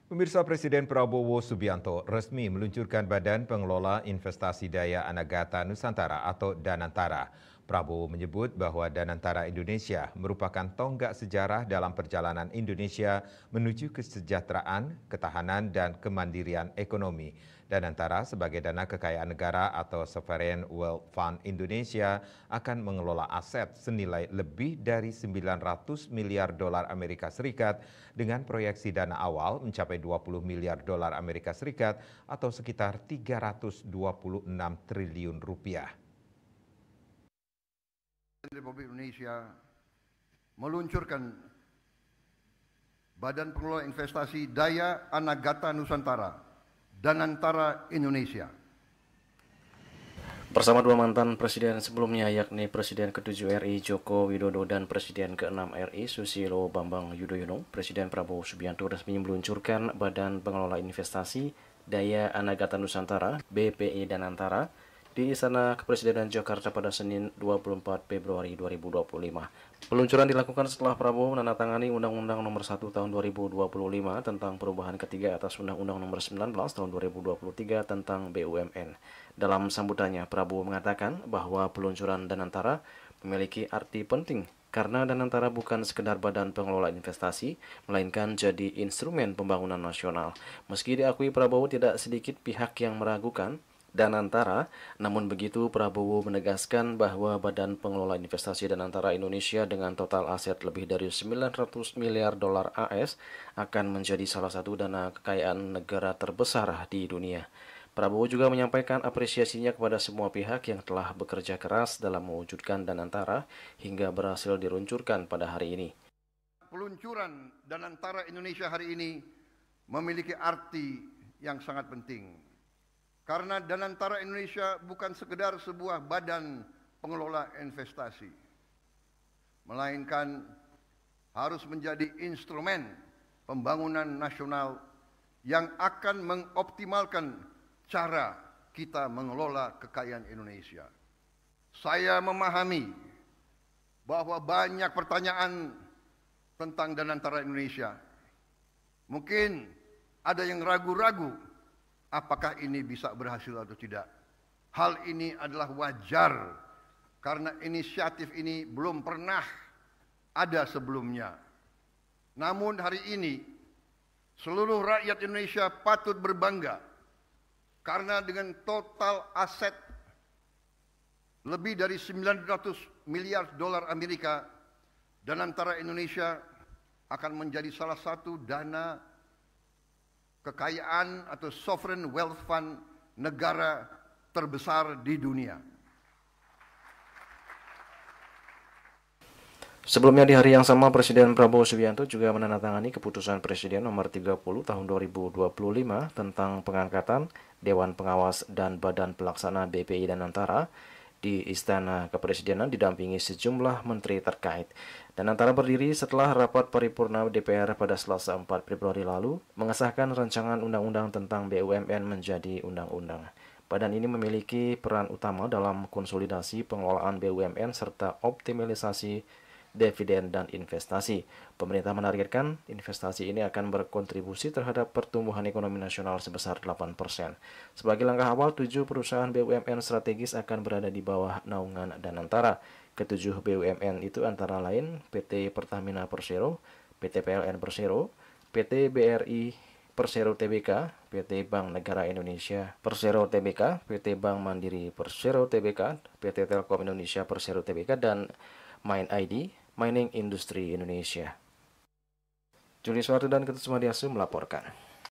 Pemirsa, Presiden Prabowo Subianto resmi meluncurkan Badan Pengelola Investasi Daya Anagata Nusantara atau Danantara. Prabowo menyebut bahwa Danantara Indonesia merupakan tonggak sejarah dalam perjalanan Indonesia menuju kesejahteraan, ketahanan, dan kemandirian ekonomi. Danantara sebagai dana kekayaan negara atau Sovereign Wealth Fund Indonesia akan mengelola aset senilai lebih dari 900 miliar dolar Amerika Serikat dengan proyeksi dana awal mencapai 20 miliar dolar Amerika Serikat atau sekitar 326 triliun rupiah. Republik Indonesia meluncurkan Badan Pengelola Investasi Daya Anagata Nusantara, Danantara Indonesia. Bersama dua mantan presiden sebelumnya yakni Presiden ke-7 RI Joko Widodo dan Presiden ke-6 RI Susilo Bambang Yudhoyono, Presiden Prabowo Subianto resmi meluncurkan Badan Pengelola Investasi Daya Anagata Nusantara BPI Danantara di Istana Kepresidenan Jakarta pada Senin 24 Februari 2025. Peluncuran dilakukan setelah Prabowo menandatangani Undang-Undang Nomor 1 Tahun 2025 tentang perubahan ketiga atas Undang-Undang Nomor 19 Tahun 2023 tentang BUMN. Dalam sambutannya, Prabowo mengatakan bahwa peluncuran Danantara memiliki arti penting karena Danantara bukan sekedar badan pengelola investasi, melainkan jadi instrumen pembangunan nasional. Meski diakui Prabowo tidak sedikit pihak yang meragukan Danantara, namun begitu Prabowo menegaskan bahwa Badan Pengelola Investasi Danantara Indonesia dengan total aset lebih dari 900 miliar dolar AS akan menjadi salah satu dana kekayaan negara terbesar di dunia. Prabowo juga menyampaikan apresiasinya kepada semua pihak yang telah bekerja keras dalam mewujudkan Danantara hingga berhasil diluncurkan pada hari ini. Peluncuran Danantara Indonesia hari ini memiliki arti yang sangat penting. Karena Danantara Indonesia bukan sekedar sebuah badan pengelola investasi, melainkan harus menjadi instrumen pembangunan nasional yang akan mengoptimalkan cara kita mengelola kekayaan Indonesia. Saya memahami bahwa banyak pertanyaan tentang Danantara Indonesia. Mungkin ada yang ragu-ragu apakah ini bisa berhasil atau tidak. Hal ini adalah wajar karena inisiatif ini belum pernah ada sebelumnya. Namun hari ini seluruh rakyat Indonesia patut berbangga karena dengan total aset lebih dari 900 miliar dolar Amerika, Danantara Indonesia akan menjadi salah satu dana kekayaan atau Sovereign Wealth Fund negara terbesar di dunia. Sebelumnya di hari yang sama, Presiden Prabowo Subianto juga menandatangani keputusan Presiden nomor 30 tahun 2025 tentang pengangkatan Dewan Pengawas dan Badan Pelaksana BPI Danantara di Istana Kepresidenan didampingi sejumlah menteri terkait. Danantara berdiri setelah rapat paripurna DPR pada Selasa 4 Februari lalu mengesahkan rancangan undang-undang tentang BUMN menjadi undang-undang. Badan ini memiliki peran utama dalam konsolidasi pengelolaan BUMN serta optimalisasi dividen dan investasi. Pemerintah menargetkan investasi ini akan berkontribusi terhadap pertumbuhan ekonomi nasional sebesar 8%. Sebagai langkah awal, 7 perusahaan BUMN strategis akan berada di bawah naungan Danantara. Ketujuh BUMN itu antara lain PT Pertamina Persero, PT PLN Persero, PT BRI Persero Tbk, PT Bank Negara Indonesia Persero Tbk, PT Bank Mandiri Persero Tbk, PT Telkom Indonesia Persero Tbk, dan Mind ID Mining Industri Indonesia. Juli Suwarto dan Ketut Sumadiasu melaporkan.